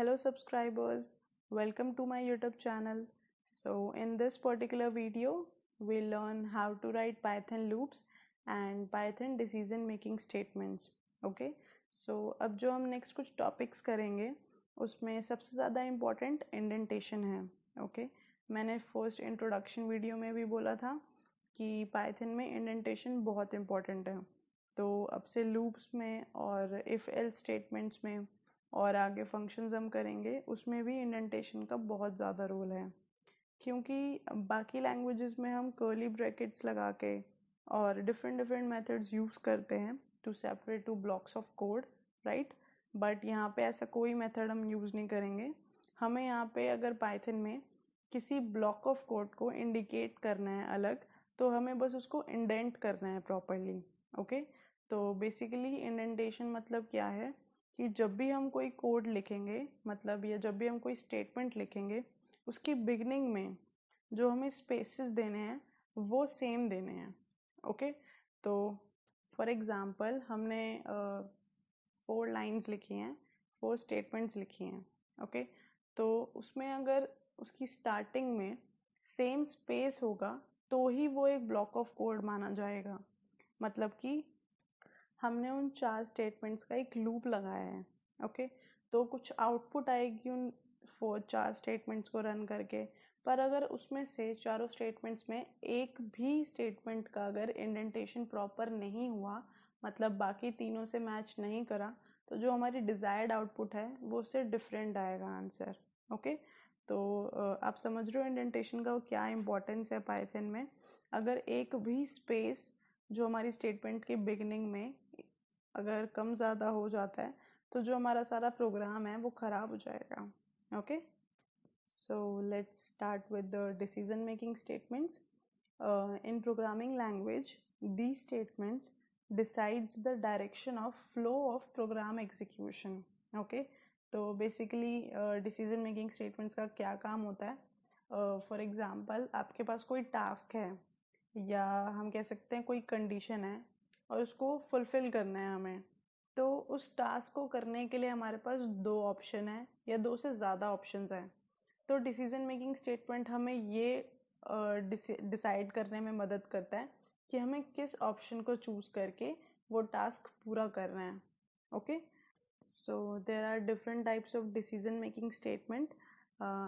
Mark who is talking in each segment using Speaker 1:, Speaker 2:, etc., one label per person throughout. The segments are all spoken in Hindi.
Speaker 1: Hello subscribers, welcome to my YouTube channel. So in this particular video, we'll learn how to write Python loops and Python decision making statements. Okay, so अब जो हम next कुछ topics करेंगे उसमें सबसे ज़्यादा important indentation है. Okay, मैंने first introduction video में भी बोला था कि Python में indentation बहुत important है. तो अब से loops में और if else statements में और आगे फंक्शंस हम करेंगे उसमें भी इंडेंटेशन का बहुत ज़्यादा रोल है, क्योंकि बाकी लैंग्वेजेस में हम कर्ली ब्रैकेट्स लगा के और डिफरेंट मेथड्स यूज़ करते हैं to separate two blocks of code, right. But यहाँ पे ऐसा कोई मेथड हम यूज़ नहीं करेंगे. हमें यहाँ पे अगर पाइथन में किसी ब्लॉक ऑफ कोड को इंडिकेट करना है अलग, तो हमें बस उसको इंडेंट करना है प्रॉपरली. ओके, तो बेसिकली इंडेंटेशन मतलब क्या है कि जब भी हम कोई कोड लिखेंगे, मतलब या जब भी हम कोई स्टेटमेंट लिखेंगे, उसकी बिगनिंग में जो हमें स्पेसेस देने हैं वो सेम देने हैं. ओके, तो फॉर एग्जांपल हमने 4 लाइंस लिखी हैं, 4 स्टेटमेंट्स लिखी हैं. ओके, तो उसमें अगर उसकी स्टार्टिंग में सेम स्पेस होगा तो ही वो एक ब्लॉक ऑफ कोड माना जाएगा. मतलब कि हमने उन 4 स्टेटमेंट्स का एक लूप लगाया है. ओके, तो कुछ आउटपुट आएगी उन 4 स्टेटमेंट्स को रन करके. पर अगर उसमें से चारों स्टेटमेंट्स में एक भी स्टेटमेंट का अगर इंडेंटेशन प्रॉपर नहीं हुआ, मतलब बाकी तीनों से मैच नहीं करा, तो जो हमारी डिजायर्ड आउटपुट है वो उससे डिफरेंट आएगा आंसर. ओके, तो आप समझ रहे हो इंडेंटेशन का क्या इम्पोर्टेंस है पाइथन में. अगर एक भी स्पेस जो हमारी स्टेटमेंट के बिगिनिंग में अगर कम ज़्यादा हो जाता है तो जो हमारा सारा प्रोग्राम है वो ख़राब हो जाएगा. Okay, so let's start with the decision making statements. In programming language these statements decides the direction of flow of program execution. Okay, तो बेसिकली डिसीजन मेकिंग स्टेटमेंट्स का क्या काम होता है. फॉर एग्जांपल आपके पास कोई टास्क है या हम कह सकते हैं कोई कंडीशन है और उसको फुलफिल करना है हमें. तो उस टास्क को करने के लिए हमारे पास 2 ऑप्शन है या 2 से ज़्यादा ऑप्शंस हैं. तो डिसीजन मेकिंग स्टेटमेंट हमें ये डिसाइड करने में मदद करता है कि हमें किस ऑप्शन को चूज़ करके वो टास्क पूरा करना है. Okay, so there are different types of decision making statement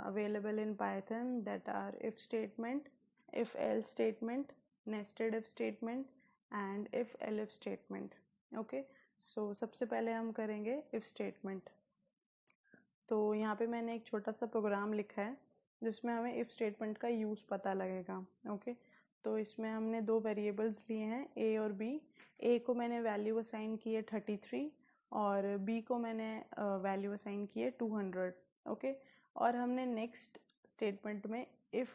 Speaker 1: available in Python, that are if statement, if else statement, nested if statement and if elif statement. Okay, so सबसे पहले हम करेंगे if statement. तो यहाँ पे मैंने एक छोटा सा प्रोग्राम लिखा है जिसमें हमें if statement का यूज़ पता लगेगा. ओके, तो इसमें हमने 2 वेरिएबल्स लिए हैं a और b. a को मैंने वैल्यू असाइन की है 33 और b को मैंने वैल्यू असाइन की है 200. ओके, और हमने नेक्स्ट स्टेटमेंट में इफ़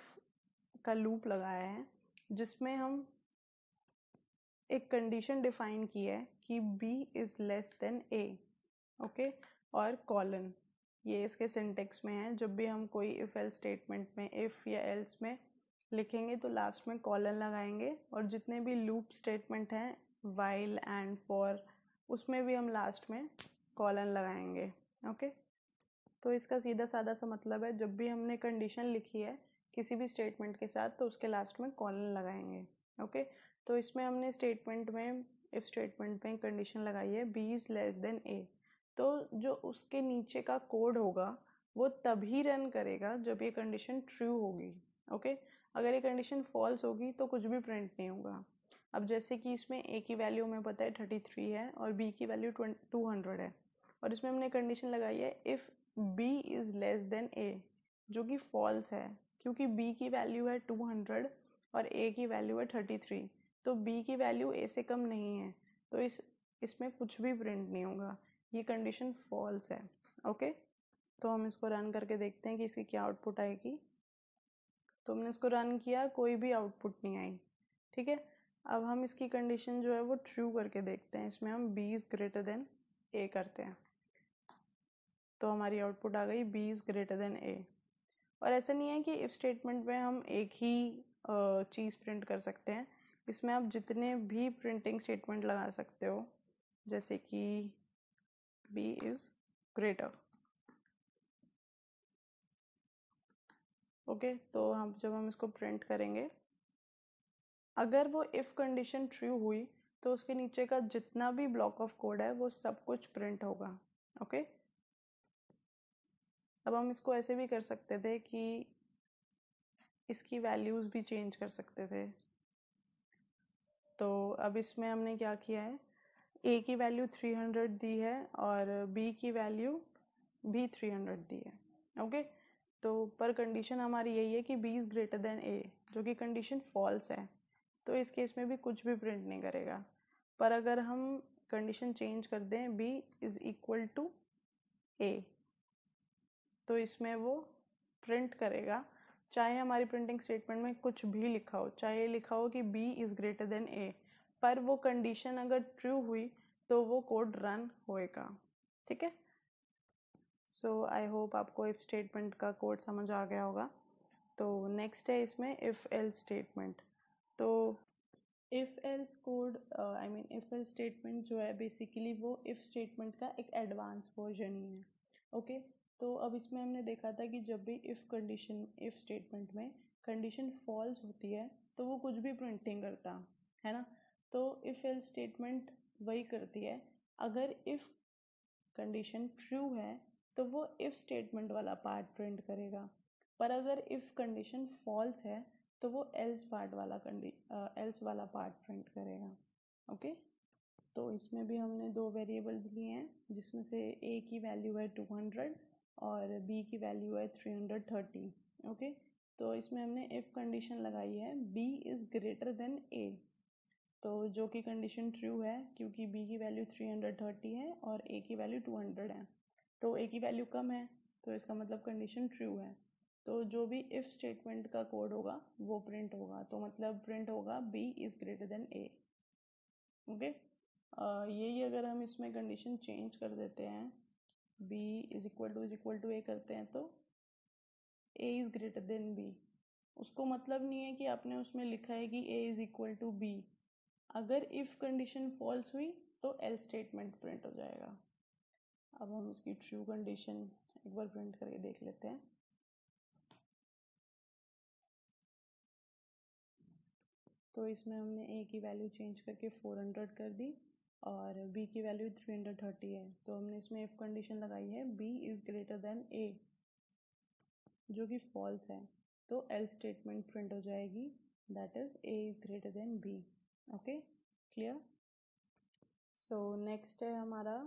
Speaker 1: का लूप लगाया है जिसमें हम एक कंडीशन डिफाइन की है कि b is less than a. Okay, और कॉलन ये इसके सिंटेक्स में है. जब भी हम कोई इफ़ एल्स स्टेटमेंट में इफ़ या एल्स में लिखेंगे तो लास्ट में कॉलन लगाएंगे, और जितने भी लूप स्टेटमेंट हैं वाइल एंड फॉर उसमें भी हम लास्ट में कॉलन लगाएंगे. ओके, तो इसका सीधा साधा सा मतलब है जब भी हमने कंडीशन लिखी है किसी भी स्टेटमेंट के साथ तो उसके लास्ट में कॉलन लगाएंगे. ओके, तो इसमें हमने स्टेटमेंट में इफ स्टेटमेंट में कंडीशन लगाई है b is less than a. तो जो उसके नीचे का कोड होगा वो तभी रन करेगा जब ये कंडीशन ट्रू होगी. ओके, अगर ये कंडीशन फॉल्स होगी तो कुछ भी प्रिंट नहीं होगा. अब जैसे कि इसमें a की वैल्यू हमें पता है 33 है और b की वैल्यू 200 है, और इसमें हमने कंडीशन लगाई है if b is less than a, जो कि फॉल्स है क्योंकि b की वैल्यू है 200 और a की वैल्यू है 33. तो b की वैल्यू a से कम नहीं है, तो इसमें कुछ भी प्रिंट नहीं होगा, ये कंडीशन फॉल्स है. ओके, तो हम इसको रन करके देखते हैं कि इसकी क्या आउटपुट आएगी. तो हमने इसको रन किया, कोई भी आउटपुट नहीं आई. ठीक है, अब हम इसकी कंडीशन जो है वो ट्रू करके देखते हैं. इसमें हम b is greater then a करते हैं तो हमारी आउटपुट आ गई b is greater then a. और ऐसा नहीं है कि इफ स्टेटमेंट में हम एक ही चीज़ प्रिंट कर सकते हैं. इसमें आप जितने भी प्रिंटिंग स्टेटमेंट लगा सकते हो, जैसे कि b इज़ ग्रेटर. ओके, तो जब हम इसको प्रिंट करेंगे, अगर वो इफ़ कंडीशन ट्रू हुई तो उसके नीचे का जितना भी ब्लॉक ऑफ कोड है वो सब कुछ प्रिंट होगा। ओके, अब हम इसको ऐसे भी कर सकते थे कि इसकी वैल्यूज़ भी चेंज कर सकते थे। तो अब इसमें हमने क्या किया है, ए की वैल्यू 300 दी है और बी की वैल्यू भी 300 दी है। ओके, तो पर कंडीशन हमारी यही है कि बी इज़ ग्रेटर देन ए, जो कि कंडीशन फॉल्स है, तो इस केस में भी कुछ भी प्रिंट नहीं करेगा। पर अगर हम कंडीशन चेंज कर दें बी इज़ इक्वल टू ए, तो इसमें वो प्रिंट करेगा, चाहे हमारी प्रिंटिंग स्टेटमेंट में कुछ भी लिखा हो, चाहे लिखा हो कि बी इज़ ग्रेटर देन ए, पर वो कंडीशन अगर ट्रू हुई तो वो कोड रन होएगा। ठीक है, सो आई होप आपको इफ स्टेटमेंट का कोड समझ आ गया होगा। तो नेक्स्ट है इसमें इफ़ एल्स स्टेटमेंट। तो if else code if else statement जो है बेसिकली वो इफ़ स्टेटमेंट का एक एडवांस वर्जन ही है। ओके, तो अब इसमें हमने देखा था कि जब भी इफ़ स्टेटमेंट में कंडीशन फॉल्स होती है तो वो कुछ भी प्रिंट नहीं करता है ना। तो इफ़ एल्स स्टेटमेंट वही करती है, अगर इफ़ कंडीशन ट्रू है तो वो इफ़ स्टेटमेंट वाला पार्ट प्रिंट करेगा, पर अगर इफ़ कंडीशन फॉल्स है तो वो एल्स वाला पार्ट प्रिंट करेगा। ओके, तो इसमें भी हमने दो वेरिएबल्स लिए हैं, जिसमें से ए की वैल्यू है 200 और बी की वैल्यू है 330। ओके, तो इसमें हमने इफ़ कंडीशन लगाई है बी इज़ ग्रेटर देन ए, तो जो कि कंडीशन ट्रू है क्योंकि बी की वैल्यू 330 है और ए की वैल्यू 200 है, तो ए की वैल्यू कम है तो इसका मतलब कंडीशन ट्रू है। तो जो भी इफ़ स्टेटमेंट का कोड होगा वो प्रिंट होगा, तो मतलब प्रिंट होगा B is greater than A. Okay, यही अगर हम इसमें कंडीशन चेंज कर देते हैं, B is equal to A करते हैं, तो A is greater than B, उसको मतलब नहीं है कि आपने उसमें लिखा है कि A is equal to B. अगर इफ़ कंडीशन फॉल्स हुई तो एल स्टेटमेंट प्रिंट हो जाएगा। अब हम इसकी ट्रू कंडीशन एक बार प्रिंट करके देख लेते हैं। तो इसमें हमने ए की वैल्यू चेंज करके 400 कर दी और बी की वैल्यू 330 है, तो हमने इसमें इफ़ कंडीशन लगाई है बी इज़ ग्रेटर देन ए, जो कि फॉल्स है, तो एल स्टेटमेंट प्रिंट हो जाएगी, that is A is greater than B. Okay, clear. So next है हमारा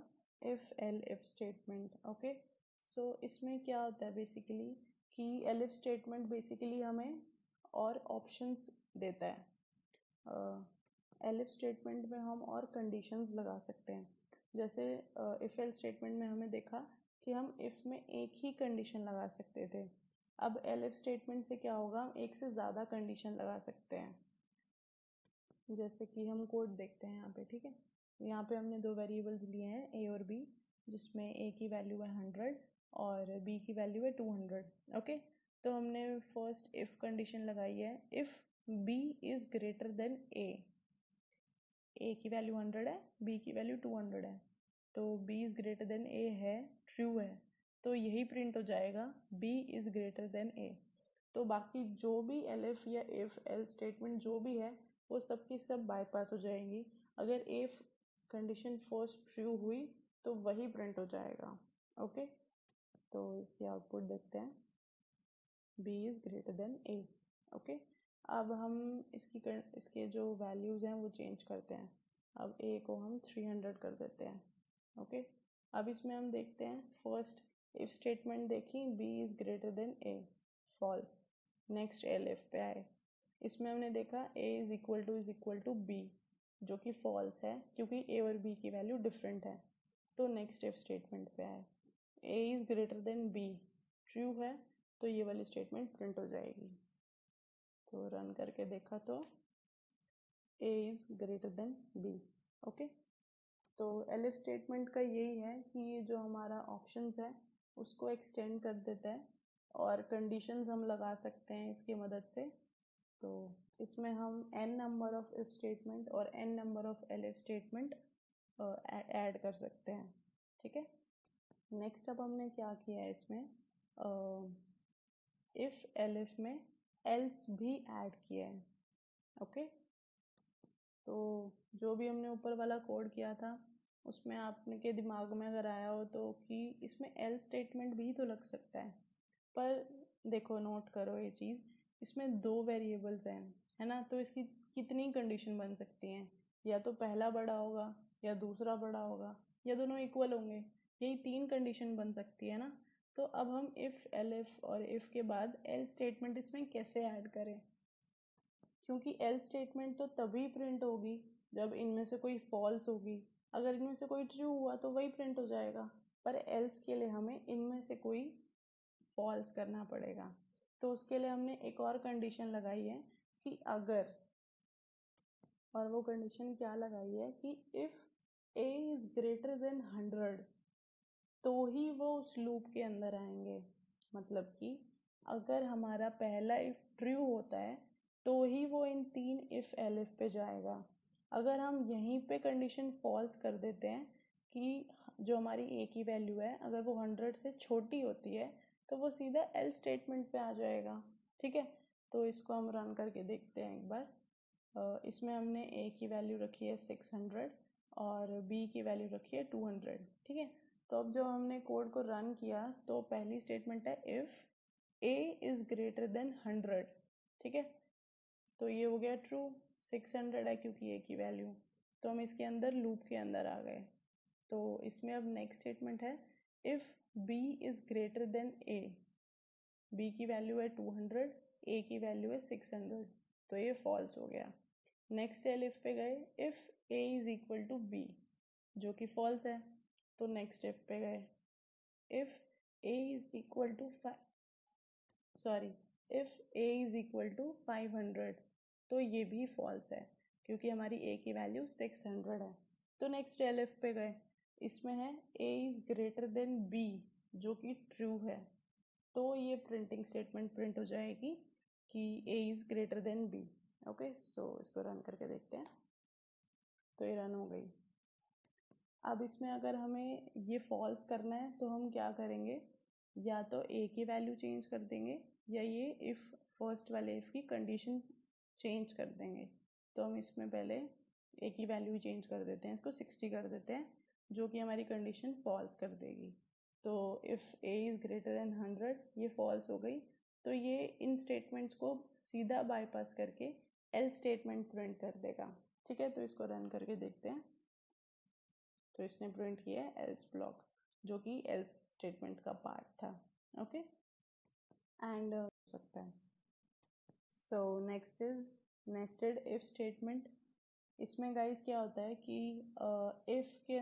Speaker 1: इफ़ स्टेटमेंट। ओके, सो इसमें क्या होता है बेसिकली कि एल इफ स्टेटमेंट बेसिकली हमें और ऑप्शंस देता है। एल इफ स्टेटमेंट में हम और कंडीशंस लगा सकते हैं, जैसे इफ एल स्टेटमेंट में हमें देखा कि हम इफ़ में एक ही कंडीशन लगा सकते थे, अब एल इफ स्टेटमेंट से क्या होगा, हम एक से ज़्यादा कंडीशन लगा सकते हैं। जैसे कि हम कोड देखते हैं यहाँ पे, ठीक है, यहाँ पे हमने दो वेरिएबल्स लिए हैं ए और बी, जिसमें ए की वैल्यू है 100 और बी की वैल्यू है 200। ओके, तो हमने फर्स्ट इफ़ कंडीशन लगाई है if B is greater than A की वैल्यू 100 है, बी की वैल्यू 200 है, तो बी इज़ ग्रेटर देन ए है, ट्रू है, तो यही प्रिंट हो जाएगा बी इज़ ग्रेटर देन ए। तो बाकी जो भी एल एफ या इफ़ एल स्टेटमेंट जो भी है वो सब की सब बाईपास हो जाएंगी, अगर इफ कंडीशन फर्स्ट ट्रू हुई तो वही प्रिंट हो जाएगा। ओके, तो इसकी आउटपुट देखते हैं, B is greater than A. Okay, अब हम इसके जो वैल्यूज़ हैं वो चेंज करते हैं। अब ए को हम 300 कर देते हैं। ओके, अब इसमें हम देखते हैं फर्स्ट इफ स्टेटमेंट देखी, B is greater than A, false. Next elif पे आए, इसमें हमने देखा A is equal to B, जो कि फॉल्स है क्योंकि ए और बी की वैल्यू डिफरेंट है, तो नेक्स्ट इफ स्टेटमेंट पे आए, A is greater than B, true है, तो ये वाली स्टेटमेंट प्रिंट हो जाएगी। तो रन करके देखा तो A is greater than B. Okay, तो एलिफ स्टेटमेंट का यही है कि ये जो हमारा ऑप्शंस है उसको एक्सटेंड कर देता है और कंडीशंस हम लगा सकते हैं इसकी मदद से। तो इसमें हम n number of if statement और n number of elif statement add कर सकते हैं। ठीक है, नेक्स्ट अब हमने क्या किया है इसमें, इफ एलिफ में एल्स भी ऐड किया है। ओके, तो जो भी हमने ऊपर वाला कोड किया था उसमें आपके दिमाग में अगर आया हो तो कि इसमें एल स्टेटमेंट भी तो लग सकता है, पर देखो नोट करो ये चीज़, इसमें दो वेरिएबल्स हैं, है ना, तो इसकी कितनी कंडीशन बन सकती हैं, या तो पहला बड़ा होगा या दूसरा बड़ा होगा या दोनों इक्वल होंगे, यही तीन कंडीशन बन सकती है ना। तो अब हम इफ़ एलिफ और इफ़ के बाद एल स्टेटमेंट इसमें कैसे ऐड करें, क्योंकि एल स्टेटमेंट तो तभी प्रिंट होगी जब इनमें से कोई फॉल्स होगी, अगर इनमें से कोई ट्रू हुआ तो वही प्रिंट हो जाएगा, पर एल्स के लिए हमें इनमें से कोई फॉल्स करना पड़ेगा। तो उसके लिए हमने एक और कंडीशन लगाई है कि अगर, और वो कंडीशन क्या लगाई है कि if a is greater then 100 तो ही वो उस लूप के अंदर आएंगे। मतलब कि अगर हमारा पहला इफ़ ट्रू होता है तो ही वो इन तीन इफ़ एलिफ पे जाएगा। अगर हम यहीं पे कंडीशन फॉल्स कर देते हैं कि जो हमारी ए की वैल्यू है अगर वो 100 से छोटी होती है तो वो सीधा एल स्टेटमेंट पे आ जाएगा। ठीक है, तो इसको हम रन करके देखते हैं एक बार। इसमें हमने ए की वैल्यू रखी है 600 और बी की वैल्यू रखी है 200। ठीक है, तो अब जब हमने कोड को रन किया तो पहली स्टेटमेंट है if a is greater then 100। ठीक है, तो ये हो गया ट्रू, 600 है क्योंकि a की वैल्यू, तो हम इसके अंदर लूप के अंदर आ गए। तो इसमें अब नेक्स्ट स्टेटमेंट है if b is greater then a, b की वैल्यू है 200, a की वैल्यू है 600, तो ये फॉल्स हो गया। नेक्स्ट एलिफ पे गए if a is equal to b, जो कि फॉल्स है, तो नेक्स्ट स्टेप पे गए if a is equal to if a is equal to 500, तो ये भी फॉल्स है क्योंकि हमारी a की वैल्यू 600 है। तो नेक्स्ट एलिफ पे गए, इसमें है a is greater than b, जो कि ट्रू है, तो ये प्रिंटिंग स्टेटमेंट प्रिंट हो जाएगी कि a is greater than b। Okay, so इसको रन करके देखते हैं, तो ये रन हो गई। अब इसमें अगर हमें ये फॉल्स करना है तो हम क्या करेंगे, या तो a की वैल्यू चेंज कर देंगे या ये इफ़ फर्स्ट वाले इफ़ की कंडीशन चेंज कर देंगे। तो हम इसमें पहले a की वैल्यू चेंज कर देते हैं, इसको 60 कर देते हैं, जो कि हमारी कंडीशन फॉल्स कर देगी। तो if a is greater then 100 ये फॉल्स हो गई, तो ये इन स्टेटमेंट्स को सीधा बाईपास करके एल स्टेटमेंट प्रिंट कर देगा। ठीक है, तो इसको रन करके देखते हैं, तो इसने प्रिंट किया है एल्स ब्लॉक, जो कि एल्स स्टेटमेंट का पार्ट था। ओके, एंड सकता है। So next is nested if statement. इसमें गाइस क्या होता है कि इफ़ के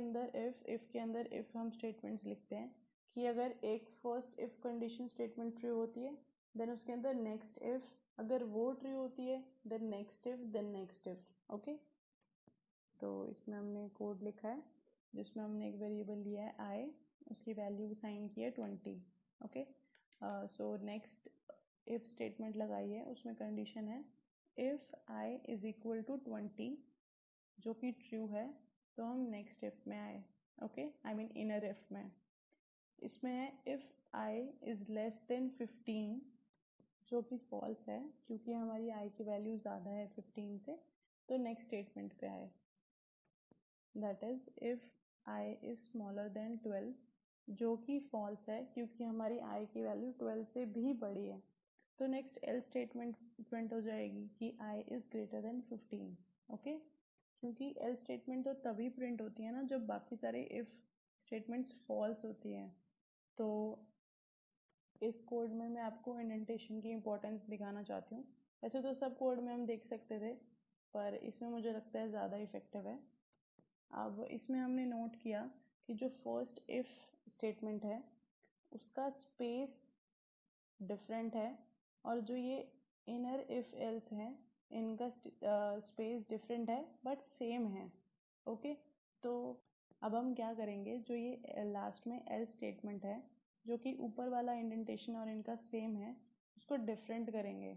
Speaker 1: अंदर इफ़ हम स्टेटमेंट्स लिखते हैं कि अगर एक first if condition statement true होती है देन उसके अंदर नेक्स्ट इफ़, अगर वो ट्रू होती है then next if, then next if. Okay, तो इसमें हमने कोड लिखा है जिसमें हमने एक वेरिएबल लिया है आई, उसकी वैल्यू साइन की है 20। Okay, so next if statement लगाई है, उसमें कंडीशन है if i is equal to 20, जो कि ट्रू है, तो हम नेक्स्ट इफ में आए। Okay, I mean inner if में। इसमें है if i is less than 15, जो कि फॉल्स है क्योंकि हमारी आई की वैल्यू ज़्यादा है 15 से, तो नेक्स्ट स्टेटमेंट पे आए, that is if i is smaller than 12, जो कि फॉल्स है क्योंकि हमारी आई की वैल्यू 12 से भी बड़ी है, तो नेक्स्ट एल स्टेटमेंट प्रिंट हो जाएगी कि I is greater then 15। Okay, क्योंकि एल स्टेटमेंट तो तभी प्रिंट होती है ना जब बाकी सारे इफ़ स्टेटमेंट्स फॉल्स होती हैं। तो इस कोड में मैं आपको इंडेंटेशन की इम्पोर्टेंस दिखाना चाहती हूँ। वैसे तो सब कोड में हम देख सकते थे, पर इसमें मुझे लगता है ज़्यादा इफ़ेक्टिव है। अब इसमें हमने नोट किया कि जो फर्स्ट इफ़ स्टेटमेंट है उसका स्पेस डिफरेंट है, और जो ये इनर इफ़ एल्स हैं इनका स्पेस डिफरेंट है बट सेम है। ओके, तो अब हम क्या करेंगे, जो ये लास्ट में एल स्टेटमेंट है जो कि ऊपर वाला इंडेंटेशन और इनका सेम है उसको डिफरेंट करेंगे।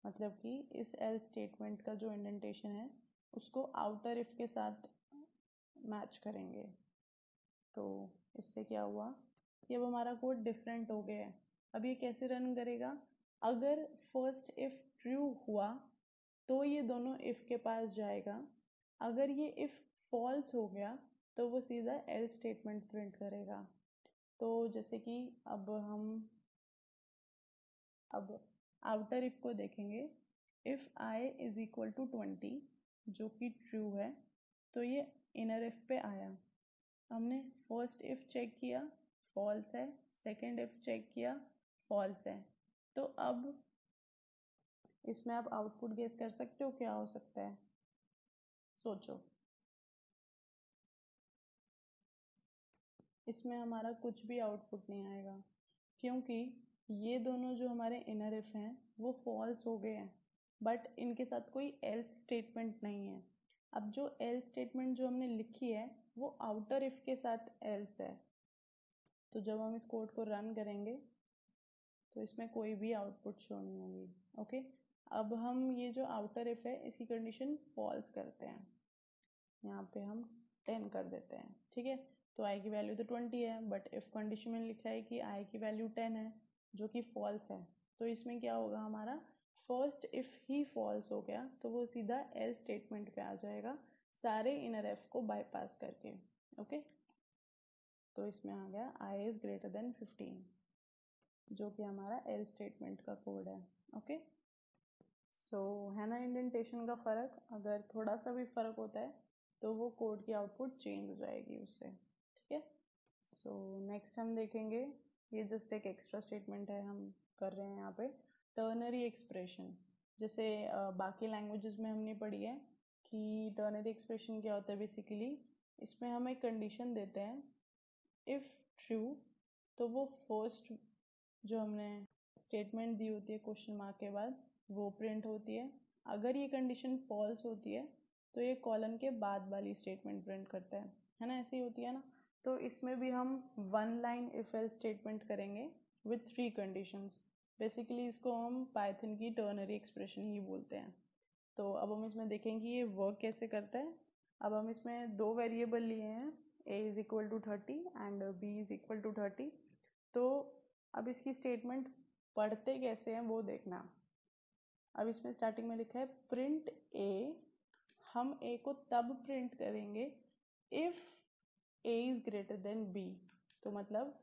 Speaker 1: मतलब कि इस एल स्टेटमेंट का जो इंडेंटेशन है उसको आउटर इफ़ के साथ मैच करेंगे। तो इससे क्या हुआ कि अब हमारा कोड डिफरेंट हो गया है। अब ये कैसे रन करेगा, अगर फर्स्ट इफ ट्रू हुआ तो ये दोनों इफ के पास जाएगा, अगर ये इफ फॉल्स हो गया तो वो सीधा एल्स स्टेटमेंट प्रिंट करेगा। तो जैसे कि अब हम आउटर इफ को देखेंगे, if i is equal to 20 जो कि ट्रू है तो ये इनर इफ पे आया। हमने फर्स्ट इफ चेक किया फॉल्स है, सेकंड इफ चेक किया फॉल्स है। तो अब इसमें आप आउटपुट गेस कर सकते हो क्या हो सकता है, सोचो। इसमें हमारा कुछ भी आउटपुट नहीं आएगा क्योंकि ये दोनों जो हमारे इनर इफ हैं वो फॉल्स हो गए हैं, बट इनके साथ कोई एल्स स्टेटमेंट नहीं है। अब जो एल्स स्टेटमेंट जो हमने लिखी है वो आउटर इफ के साथ एल्स है, तो जब हम इस कोड को रन करेंगे तो इसमें कोई भी आउटपुट शो नहीं होगी। ओके, अब हम ये जो आउटर इफ है इसकी कंडीशन फॉल्स करते हैं, यहाँ पे हम 10 कर देते हैं। ठीक है, तो आई की वैल्यू तो 20 है, बट इफ कंडीशन में लिखा है कि आई की वैल्यू 10 है जो कि फॉल्स है, तो इसमें क्या होगा, हमारा फर्स्ट इफ ही फॉल्स हो गया तो वो सीधा एल्स स्टेटमेंट पे आ जाएगा सारे इनर एफ को बाईपास करके। ओके, तो इसमें आ गया आई इज ग्रेटर देन 15 जो कि हमारा एल्स स्टेटमेंट का कोड है। ओके, सो है ना इंडेंटेशन का फ़र्क, अगर थोड़ा सा भी फ़र्क होता है तो वो कोड की आउटपुट चेंज हो जाएगी उससे। ठीक है, सो नेक्स्ट हम देखेंगे, ये जस्ट एक एक्स्ट्रा स्टेटमेंट है हम कर रहे हैं यहाँ पे, टर्नरी एक्सप्रेशन। जैसे बाकी लैंग्वेजेस में हमने पढ़ी है कि टर्नरी एक्सप्रेशन क्या होता है बेसिकली, इसमें हम एक कंडीशन देते हैं, इफ़ ट्रू तो वो फर्स्ट जो हमने स्टेटमेंट दी होती है क्वेश्चन मार्क के बाद वो प्रिंट होती है। अगर ये कंडीशन फॉल्स होती है तो ये कॉलन के बाद वाली स्टेटमेंट प्रिंट करता है ना, ऐसी होती है ना। तो इसमें भी हम one line if else statement करेंगे विथ 3 कंडीशंस। बेसिकली इसको हम पाइथन की टर्नरी एक्सप्रेशन ही बोलते हैं। तो अब हम इसमें देखेंगे ये वर्क कैसे करता है। अब हम इसमें 2 वेरिएबल लिए हैं, a is equal to 30 and b is equal to 30। तो अब इसकी स्टेटमेंट पढ़ते कैसे हैं वो देखना। अब इसमें स्टार्टिंग में लिखा है प्रिंट a, हम a को तब प्रिंट करेंगे if a is greater than b। तो मतलब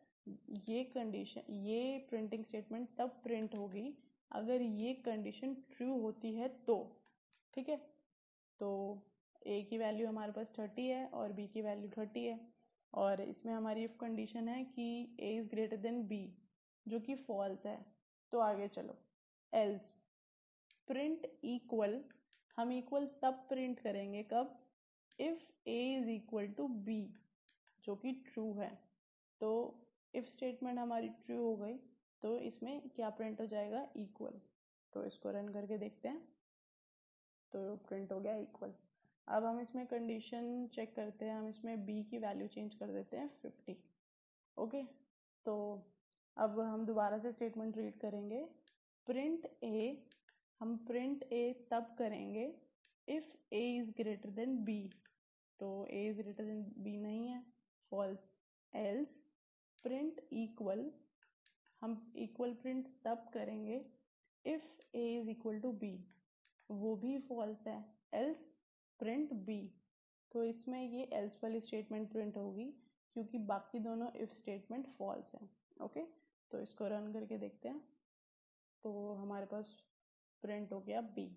Speaker 1: ये कंडीशन, ये प्रिंटिंग स्टेटमेंट तब प्रिंट होगी अगर ये कंडीशन ट्रू होती है तो। ठीक है, तो a की वैल्यू हमारे पास 30 है और b की वैल्यू 30 है, और इसमें हमारी इफ कंडीशन है कि a is greater than b जो कि फॉल्स है। तो आगे चलो, एल्स प्रिंट इक्वल, हम इक्वल तब प्रिंट करेंगे कब, if a is equal to b जो कि ट्रू है। तो इफ स्टेटमेंट हमारी ट्रू हो गई तो इसमें क्या प्रिंट हो जाएगा, इक्वल। तो इसको रन करके देखते हैं, तो प्रिंट हो गया इक्वल। अब हम इसमें कंडीशन चेक करते हैं, हम इसमें b की वैल्यू चेंज कर देते हैं 50। ओके, तो अब हम दोबारा से स्टेटमेंट रीड करेंगे, प्रिंट a, हम प्रिंट a तब करेंगे if a is greater than b। तो a is greater than b नहीं है, फॉल्स। एल्स प्रिंट इक्वल, हम इक्वल प्रिंट तब करेंगे if a is equal to b, वो भी फॉल्स है। एल्स प्रिंट b, तो इसमें ये एल्स वाली स्टेटमेंट प्रिंट होगी क्योंकि बाकी दोनों इफ स्टेटमेंट फॉल्स हैं। ओके, तो इसको रन करके देखते हैं, तो हमारे पास प्रिंट हो गया b।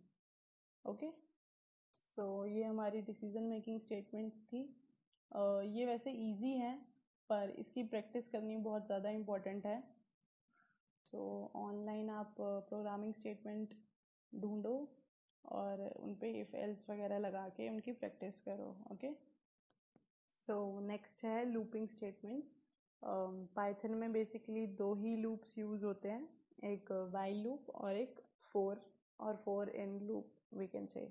Speaker 1: ओके, सो ये हमारी डिसीजन मेकिंग स्टेटमेंट्स थी। ये वैसे इजी हैं पर इसकी प्रैक्टिस करनी बहुत ज़्यादा इम्पोर्टेंट है। सो ऑनलाइन आप प्रोग्रामिंग स्टेटमेंट ढूंढो और उन पे इफ़ एल्स वगैरह लगा के उनकी प्रैक्टिस करो। ओके, सो नेक्स्ट है लूपिंग स्टेटमेंट्स। पाइथन में बेसिकली 2 ही लूप्स यूज़ होते हैं, एक वाइल लूप और एक for in loop we can say.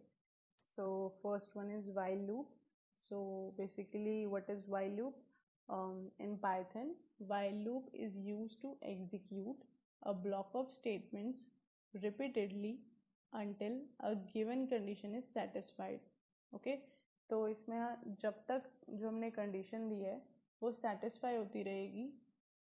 Speaker 1: So first one is while loop. So basically what is while loop? In Python, while loop is used to execute a block of statements repeatedly until a given condition is satisfied. Okay, तो इसमें जब तक जो हमने कंडीशन दी है वो सेटिस्फाई होती रहेगी,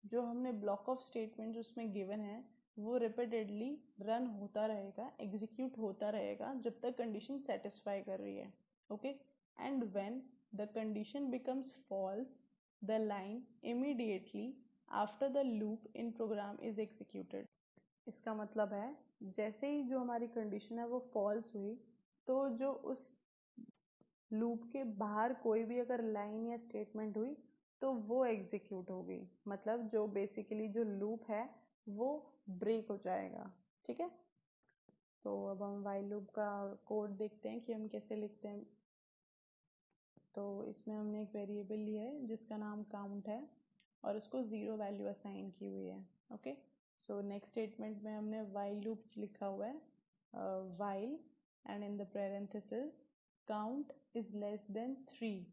Speaker 1: जो हमने ब्लॉक ऑफ स्टेटमेंट जो उसमें गिवन है वो रिपीटेडली रन होता रहेगा, एग्जीक्यूट होता रहेगा जब तक कंडीशन सेटिस्फाई कर रही है. Okay, and when the condition becomes false the line immediately after the loop in program is executed. इसका मतलब है जैसे ही जो हमारी कंडीशन है वो फॉल्स हुई, तो जो उस लूप के बाहर कोई भी अगर लाइन या स्टेटमेंट हुई तो वो एग्जीक्यूट होगी. मतलब जो बेसिकली जो लूप है वो ब्रेक हो जाएगा. ठीक है, तो अब हम वाइल लूप का कोड देखते हैं कि हम कैसे लिखते हैं. तो इसमें हमने एक वेरिएबल लिया है जिसका नाम काउंट है और उसको 0 वैल्यू असाइन की हुई है. ओके, सो नेक्स्ट स्टेटमेंट में हमने वाइल लूप लिखा हुआ है, while and in the parenthesis count is less than 3.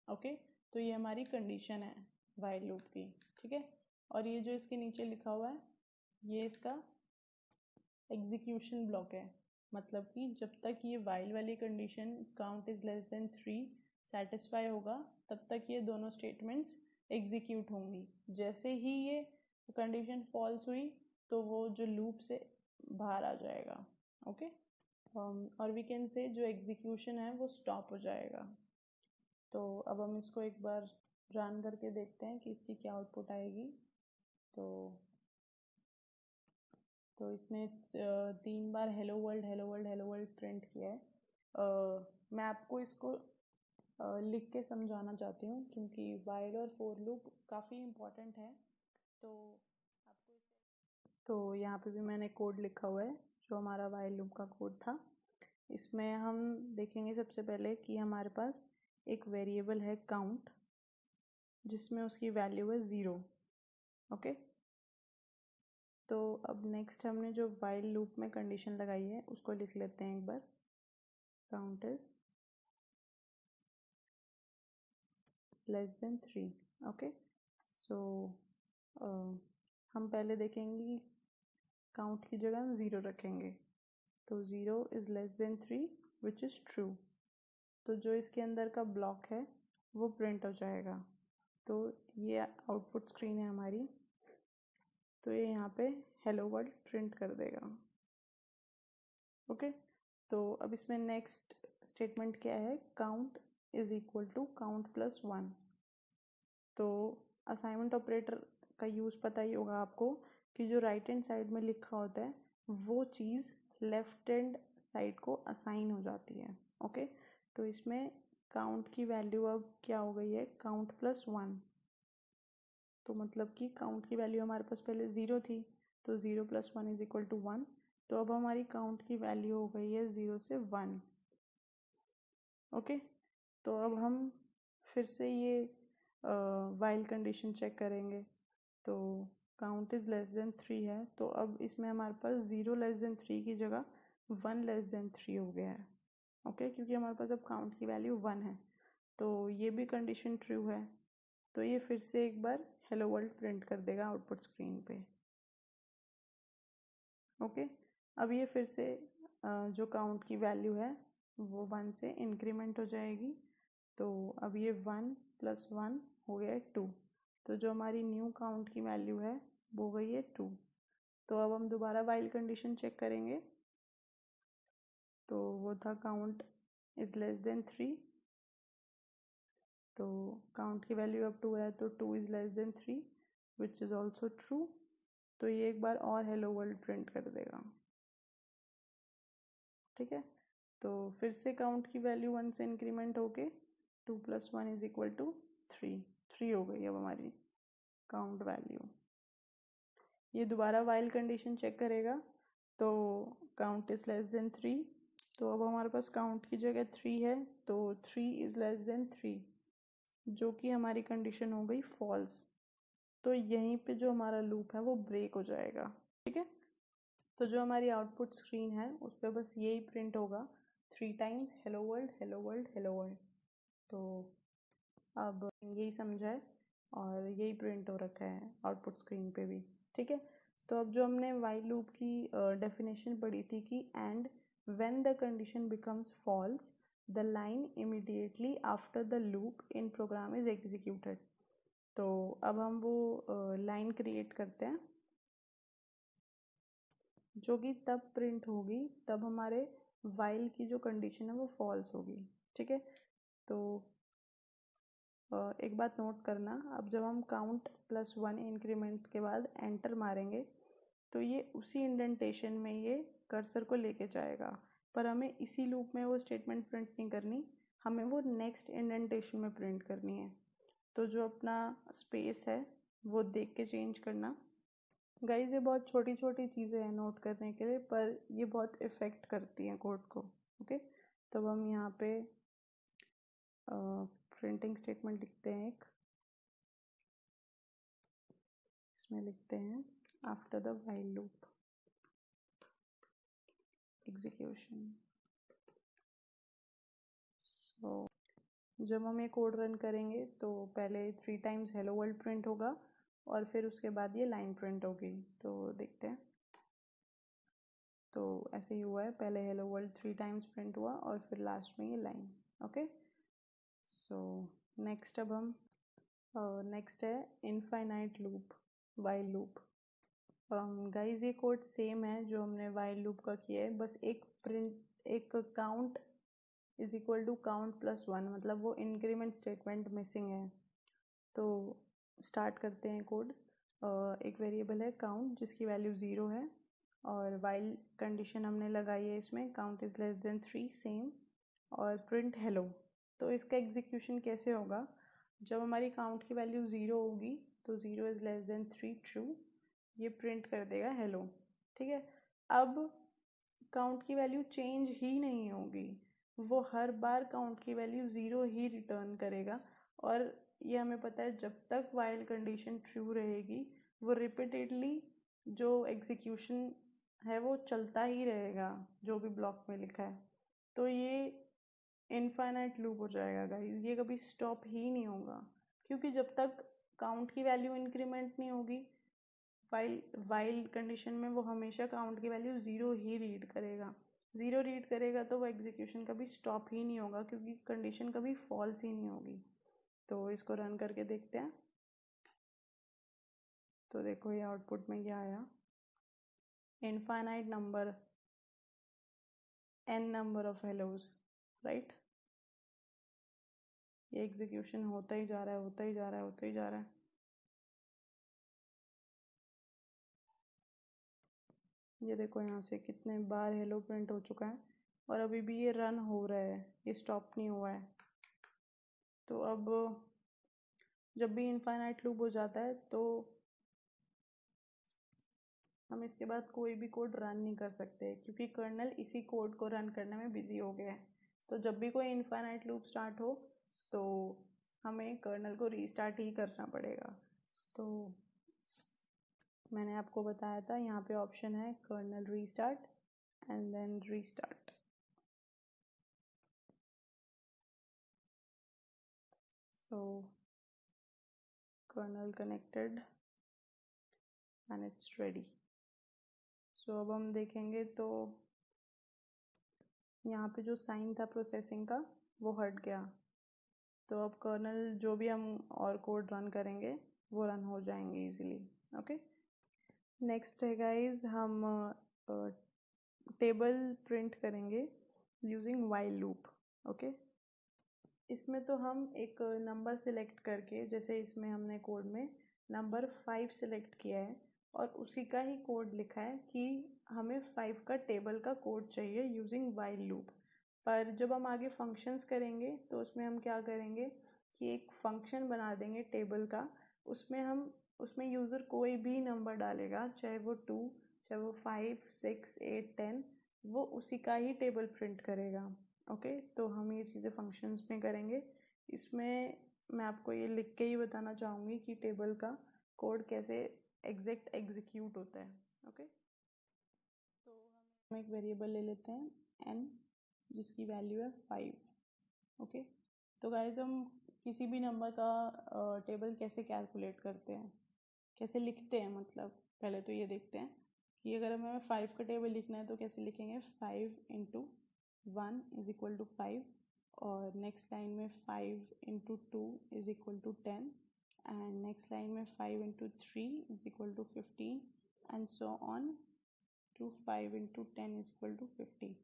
Speaker 1: Okay, तो ये हमारी कंडीशन है वाइल लूप की. ठीक है, और ये जो इसके नीचे लिखा हुआ है ये इसका एग्जीक्यूशन ब्लॉक है. मतलब कि जब तक ये वाइल वाली condition count is less than 3 satisfy होगा तब तक ये दोनों स्टेटमेंट्स एग्जीक्यूट होंगी. जैसे ही ये कंडीशन फॉल्स हुई तो वो जो लूप से बाहर आ जाएगा. ओके, और वी कैन से जो एग्जीक्यूशन है वो स्टॉप हो जाएगा. तो अब हम इसको एक बार रन करके देखते हैं कि इसकी क्या आउटपुट आएगी. तो इसने 3 बार hello world hello world hello world print किया है. मैं आपको इसको लिख के समझाना चाहती हूँ क्योंकि वाइल और फोर लूप काफ़ी इम्पोर्टेंट है. तो आपको तो यहाँ पे भी मैंने कोड लिखा हुआ है जो हमारा वाइल लूप का कोड था. इसमें हम देखेंगे सबसे पहले कि हमारे पास एक वेरिएबल है काउंट जिसमें उसकी वैल्यू है 0. ओके, तो अब नेक्स्ट हमने जो वाइल लूप में कंडीशन लगाई है उसको लिख लेते हैं एक बार. Count is less than 3. Okay, so हम पहले देखेंगे कि काउंट की जगह हम 0 रखेंगे. तो 0 is less than 3 which is true. तो जो इसके अंदर का ब्लॉक है वो प्रिंट हो जाएगा. तो ये आउटपुट स्क्रीन है हमारी. तो ये यहाँ पे हेलो वर्ल्ड प्रिंट कर देगा. ओके, तो अब इसमें नेक्स्ट स्टेटमेंट क्या है, count is equal to count plus 1. तो असाइनमेंट ऑपरेटर का यूज़ पता ही होगा आपको कि जो राइट हैंड साइड में लिखा होता है वो चीज़ लेफ्ट हैंड साइड को असाइन हो जाती है. ओके, तो इसमें काउंट की वैल्यू अब क्या हो गई है, काउंट प्लस 1. तो मतलब कि काउंट की वैल्यू हमारे पास पहले 0 थी, तो 0 प्लस 1 इज इक्वल टू 1. तो अब हमारी काउंट की वैल्यू हो गई है 0 से 1. ओके, तो अब हम फिर से ये वाइल कंडीशन चेक करेंगे. तो काउंट इज़ लेस देन 3 है, तो अब इसमें हमारे पास 0 लेस देन 3 की जगह 1 लेस देन 3 हो गया है. ओके, क्योंकि हमारे पास अब काउंट की वैल्यू 1 है, तो ये भी कंडीशन ट्रू है. तो ये फिर से एक बार हेलो वर्ल्ड प्रिंट कर देगा आउटपुट स्क्रीन पे. ओके, अब ये फिर से जो काउंट की वैल्यू है वो 1 से इंक्रीमेंट हो जाएगी. तो अब ये 1 प्लस 1 हो गया है 2. तो जो हमारी न्यू काउंट की वैल्यू है वो गई है 2. तो अब हम दोबारा वाइल कंडीशन चेक करेंगे. तो वो था काउंट इज़ लेस देन 3. तो काउंट की वैल्यू अब 2 है, तो 2 is less than 3 which is also true. तो ये एक बार और हेलो वर्ल्ड प्रिंट कर देगा. ठीक है, तो फिर से काउंट की वैल्यू 1 से इंक्रीमेंट होके 2 प्लस 1 इज इक्वल टू 3 हो गई अब हमारी काउंट वैल्यू. ये दोबारा वाइल कंडीशन चेक करेगा. तो काउंट इज लेस देन 3. तो अब हमारे पास काउंट की जगह 3 है, तो 3 इज लेस देन 3, जो कि हमारी कंडीशन हो गई फॉल्स. तो यहीं पे जो हमारा लूप है वो ब्रेक हो जाएगा. ठीक है, तो जो हमारी आउटपुट स्क्रीन है उस पर बस यही प्रिंट होगा 3 times hello world hello world hello world. तो अब यही समझा है और यही प्रिंट हो रखा है आउटपुट स्क्रीन पे भी. ठीक है, तो अब जो हमने वाइल लूप की डेफिनेशन पढ़ी थी कि and when the condition becomes false the line immediately after the loop in program is executed. तो अब हम वो लाइन क्रिएट करते हैं. जो कि तब प्रिंट होगी तब हमारे वाइल की जो कंडीशन है वो फॉल्स होगी। ठीक है, तो एक बात नोट करना, अब जब हम काउंट +1 इंक्रीमेंट के बाद एंटर मारेंगे तो ये उसी इंडेंटेशन में ये कर्सर को लेके जाएगा, पर हमें इसी लूप में वो स्टेटमेंट प्रिंट नहीं करनी, हमें वो नेक्स्ट इंडेंटेशन में प्रिंट करनी है। तो जो अपना स्पेस है वो देख के चेंज करना। गाइज ये बहुत छोटी छोटी चीज़ें हैं नोट करने के लिए, पर ये बहुत इफ़ेक्ट करती हैं कोड को। ओके, तो हम यहाँ पे प्रिंटिंग स्टेटमेंट लिखते हैं एक, इसमें लिखते हैं after the while loop execution. So जब हम ये कोड रन करेंगे तो पहले 3 टाइम्स हेलो वर्ल्ड प्रिंट होगा और फिर उसके बाद ये लाइन प्रिंट होगी। तो देखते हैं, तो ऐसे ही हुआ है, पहले हेलो वर्ल्ड 3 टाइम्स प्रिंट हुआ और फिर लास्ट में ये लाइन। ओके, सो नेक्स्ट अब हम नेक्स्ट है infinite loop, while loop. Guys ये कोड सेम है जो हमने वाइल लूप का किया है, बस एक count is equal to count +1, मतलब वो इंक्रीमेंट स्टेटमेंट मिसिंग है। तो स्टार्ट करते हैं कोड। एक वेरिएबल है काउंट जिसकी वैल्यू 0 है और वाइल कंडीशन हमने लगाई है इसमें count is less than 3 same और प्रिंट हेलो। तो इसका एग्जीक्यूशन कैसे होगा, जब हमारी काउंट की वैल्यू 0 होगी तो 0 इज़ लेस देन 3 ट्रू, ये प्रिंट कर देगा हेलो। ठीक है, अब काउंट की वैल्यू चेंज ही नहीं होगी, वो हर बार काउंट की वैल्यू 0 ही रिटर्न करेगा और ये हमें पता है जब तक वाइल कंडीशन ट्रू रहेगी वो रिपीटेडली जो एग्जीक्यूशन है वो चलता ही रहेगा जो भी ब्लॉक में लिखा है। तो ये इनफाइनाइट लूप हो जाएगा गाइस, ये कभी स्टॉप ही नहीं होगा, क्योंकि जब तक काउंट की वैल्यू इंक्रीमेंट नहीं होगी वाइल कंडीशन में वो हमेशा काउंट की वैल्यू 0 ही रीड करेगा। 0 रीड करेगा तो वो एग्जीक्यूशन कभी स्टॉप ही नहीं होगा क्योंकि कंडीशन कभी फॉल्स ही नहीं होगी। तो इसको रन करके देखते हैं, तो देखो ये आउटपुट में क्या आया, infinite number n number of hellos, right. ये एग्जीक्यूशन होता ही जा रहा है, होता ही जा रहा है, होता ही जा रहा है। ये देखो यहाँ से कितने बार हेलो प्रिंट हो चुका है और अभी भी ये रन हो रहा है, ये स्टॉप नहीं हुआ है। तो अब जब भी इनफाइनाइट लूप हो जाता है तो हम इसके बाद कोई भी कोड रन नहीं कर सकते क्योंकि कर्नल इसी कोड को रन करने में बिजी हो गया है। तो जब भी कोई इनफाइनाइट लूप स्टार्ट हो तो हमें कर्नल को रीस्टार्ट ही करना पड़ेगा। तो मैंने आपको बताया था यहाँ पे ऑप्शन है kernel restart and then restart. So kernel connected and it's ready. So अब हम देखेंगे तो यहाँ पे जो साइन था प्रोसेसिंग का वो हट गया, तो अब कर्नल जो भी हम और कोड रन करेंगे वो रन हो जाएंगे इजीली। ओके, नेक्स्ट है गाइस, हम टेबल प्रिंट करेंगे यूजिंग वाइल लूप। ओके, इसमें तो हम एक नंबर सिलेक्ट करके, जैसे इसमें हमने कोड में नंबर 5 सिलेक्ट किया है और उसी का ही कोड लिखा है कि हमें 5 का टेबल का कोड चाहिए यूजिंग वाइल लूप। पर जब हम आगे फंक्शंस करेंगे तो उसमें हम क्या करेंगे कि एक फंक्शन बना देंगे टेबल का, उसमें यूज़र कोई भी नंबर डालेगा, चाहे वो 2, चाहे वो 5, 6, 8, 10, वो उसी का ही टेबल प्रिंट करेगा। ओके, तो हम ये चीज़ें फंक्शंस में करेंगे। इसमें मैं आपको ये लिख के ही बताना चाहूँगी कि टेबल का कोड कैसे एग्जैक्ट एग्जीक्यूट होता है। ओके, तो हम एक वेरिएबल ले लेते हैं n जिसकी वैल्यू है 5। ओके, तो गाइज हम किसी भी नंबर का टेबल कैसे कैलकुलेट करते हैं, कैसे लिखते हैं, मतलब पहले तो ये देखते हैं कि अगर हमें 5 का टेबल लिखना है तो कैसे लिखेंगे। 5 इंटू 1 इज इक्वल टू 5 और नेक्स्ट लाइन में 5 into 2 is equal to 10 and next line में 5 into 3 is equal to 15 and so on 5 into 10 is equal to 50,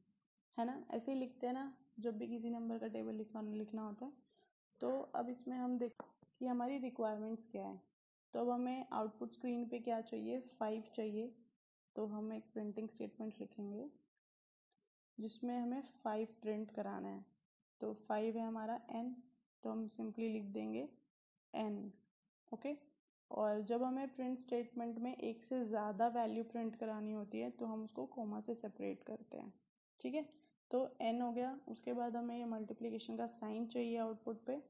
Speaker 1: है ना। ऐसे ही लिखते हैं ना जब भी किसी नंबर का टेबल लिखना होता है। तो अब इसमें हम देख कि हमारी रिक्वायरमेंट्स क्या है। तो अब हमें आउटपुट स्क्रीन पे क्या चाहिए, 5 चाहिए। तो हम एक प्रिंटिंग स्टेटमेंट लिखेंगे जिसमें हमें 5 प्रिंट कराना है। तो 5 है हमारा n, तो हम सिंपली लिख देंगे n, ओके। और जब हमें प्रिंट स्टेटमेंट में एक से ज़्यादा वैल्यू प्रिंट करानी होती है तो हम उसको कोमा से सेपरेट करते हैं, ठीक है। तो n हो गया। उसके बाद हमें ये मल्टीप्लिकेशन का साइन चाहिए आउटपुट पे,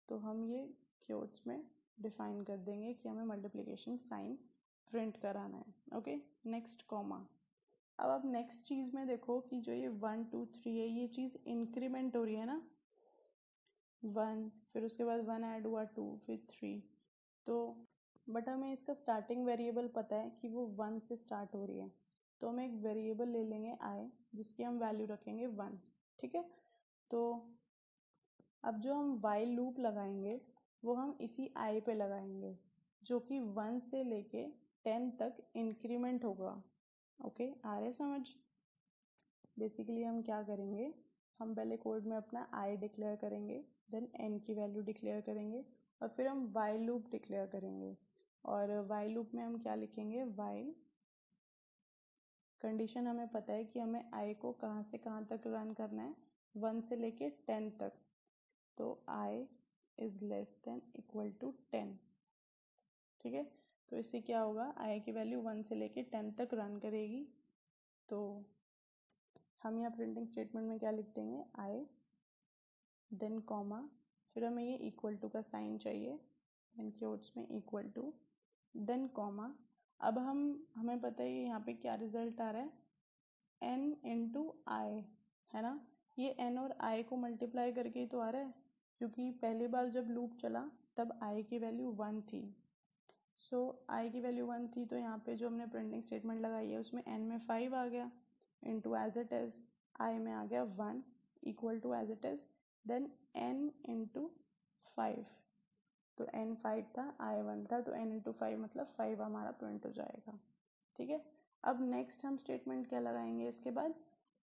Speaker 1: तो हम ये क्योट्स में डिफाइन कर देंगे कि हमें मल्टीप्लिकेशन साइन प्रिंट कराना है, ओके। Next comma. अब आप नेक्स्ट चीज़ में देखो कि जो ये 1 2 3 है, ये चीज़ इंक्रीमेंट हो रही है ना, 1, फिर उसके बाद 1 ऐड हुआ 2, फिर 3। तो बट हमें इसका स्टार्टिंग वेरिएबल पता है कि वो 1 से स्टार्ट हो रही है, तो हम एक वेरिएबल ले लेंगे i जिसकी हम वैल्यू रखेंगे 1, ठीक है। तो अब जो हम while लूप लगाएंगे वो हम इसी i पे लगाएंगे जो कि 1 से लेके 10 तक इंक्रीमेंट होगा, ओके। आ रहे समझ। बेसिकली हम क्या करेंगे, हम पहले कोड में अपना i डिक्लेयर करेंगे, देन n की वैल्यू डिक्लेयर करेंगे, और फिर हम while लूप डिक्लेयर करेंगे। और while लूप में हम क्या लिखेंगे, while कंडीशन हमें पता है कि हमें i को कहाँ से कहाँ तक रन करना है, 1 से लेके 10 तक। तो i is less than equal to 10, ठीक है। तो इससे क्या होगा, i की वैल्यू 1 से लेके 10 तक रन करेगी। तो हम यहाँ प्रिंटिंग स्टेटमेंट में क्या लिख देंगे, i देन कॉमा, फिर हमें ये इक्वल टू का साइन चाहिए, देन क्योट्स में इक्वल टू, देन कॉमा। अब हमें पता है यहाँ पे क्या रिजल्ट आ रहा है, n इंटू आई, है ना। ये n और i को मल्टीप्लाई करके ही तो आ रहा है, क्योंकि पहली बार जब लूप चला तब i की वैल्यू 1 थी। सो i की वैल्यू 1 थी, तो यहाँ पे जो हमने प्रिंटिंग स्टेटमेंट लगाई है उसमें n में 5 आ गया, into as it is i में आ गया 1, equal to as it is then n into 5। तो n 5 था, i 1 था, तो n इंटू 5 मतलब 5 हमारा प्रिंट हो जाएगा, ठीक है। अब नेक्स्ट हम स्टेटमेंट क्या लगाएंगे इसके बाद,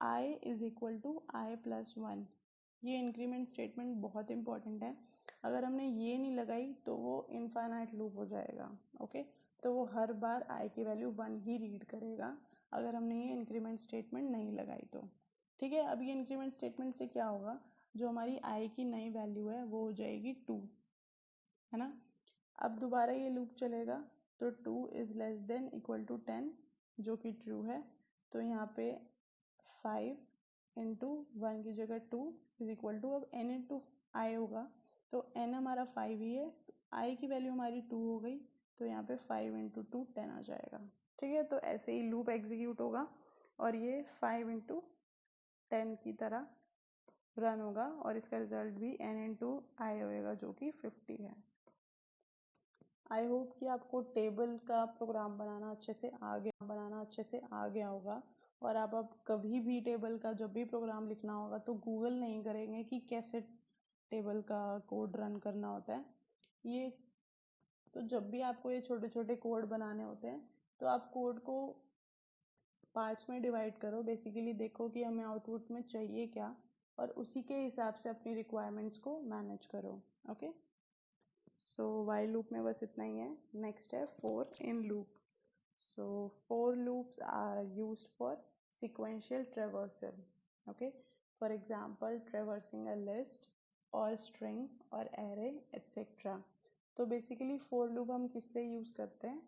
Speaker 1: i is equal to i plus 1। ये इंक्रीमेंट स्टेटमेंट बहुत इंपॉर्टेंट है। अगर हमने ये नहीं लगाई तो वो इनफाइनाइट लूप हो जाएगा, ओके। तो वो हर बार i की वैल्यू 1 ही रीड करेगा अगर हमने ये इंक्रीमेंट स्टेटमेंट नहीं लगाई तो, ठीक है। अब ये इंक्रीमेंट स्टेटमेंट से क्या होगा, जो हमारी i की नई वैल्यू है वो हो जाएगी 2, है ना। अब दोबारा ये लूप चलेगा, तो 2 is less than equal to 10, जो कि ट्रू है। तो यहाँ पे 5 इंटू 1 की जगह 2 इज इक्वल टू, अब n इंटू आई होगा, तो n हमारा 5 ही है, तो i की वैल्यू हमारी 2 हो गई, तो यहाँ पे 5 इंटू 2 10 आ जाएगा, ठीक है। तो ऐसे ही लूप एग्जीक्यूट होगा और ये 5 इंटू 10 की तरह रन होगा, और इसका रिजल्ट भी n इंटू आई होएगा जो कि 50 है। आई होप कि आपको टेबल का प्रोग्राम बनाना अच्छे से आ गया होगा, और आप अब कभी भी टेबल का जब भी प्रोग्राम लिखना होगा तो गूगल नहीं करेंगे कि कैसे टेबल का कोड रन करना होता है। ये तो जब भी आपको ये छोटे छोटे कोड बनाने होते हैं तो आप कोड को पार्ट्स में डिवाइड करो, बेसिकली देखो कि हमें आउटपुट में चाहिए क्या, और उसी के हिसाब से अपनी रिक्वायरमेंट्स को मैनेज करो, ओके। सो while लूप में बस इतना ही है। नेक्स्ट है for in loop. So for loops are used for sequential traversal, okay. For example, traversing a list or string or array etc. तो बेसिकली for loop हम किस लिए यूज़ करते हैं,